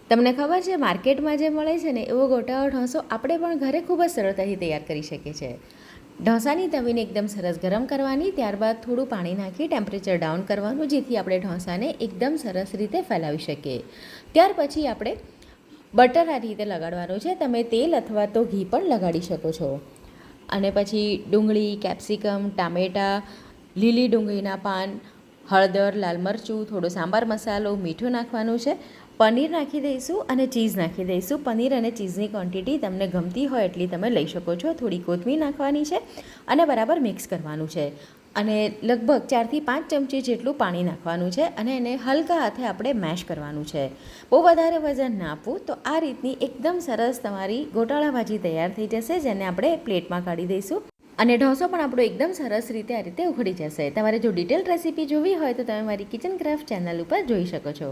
તમને ખબર છે માર્કેટમાં જે મળે છે ને એવો ગોટાળો ઢોસો આપણે પણ ઘરે ખૂબ જ સરળતાથી તૈયાર કરી શકીએ છીએ. ઢોસાની તવીને એકદમ સરસ ગરમ કરવાની, ત્યારબાદ થોડું પાણી નાખી ટેમ્પરેચર ડાઉન કરવાનું, જેથી આપણે ઢોસાને એકદમ સરસ રીતે ફેલાવી શકીએ. ત્યાર પછી આપણે બટર આ રીતે લગાડવાનું છે. તમે તેલ અથવા તો ઘી પણ લગાડી શકો છો. અને પછી ડુંગળી, કેપ્સિકમ, ટામેટાં, લીલી ડુંગળીના પાન, હળદર, લાલ મરચું, થોડો સાંભાર મસાલો, મીઠું નાખવાનું છે. પનીર નાખી દઈશું અને ચીઝ નાખી દઈશું. પનીર અને ચીઝની ક્વોન્ટિટી તમને ગમતી હોય એટલી તમે લઈ શકો છો. થોડી કોથમીર નાખવાની છે અને બરાબર મિક્સ કરવાનું છે. અને લગભગ 4થી 5 ચમચી જેટલું પાણી નાખવાનું છે અને એને હલકા હાથે આપણે મેશ કરવાનું છે. બહુ વધારે વજન ના આપવું. તો આ રીતની એકદમ સરસ તમારી ગોટાળા ભાજી તૈયાર થઈ જશે, જેને આપણે પ્લેટમાં કાઢી દઈશું. અને ઢોસો પણ આપણો એકદમ સરસ રીતે આ રીતે ઉખડી જશે. તમારે જો ડિટેલ રેસીપી જોવી હોય તો તમે મારી કિચન ક્રાફ્ટ ચેનલ ઉપર જોઈ શકો છો.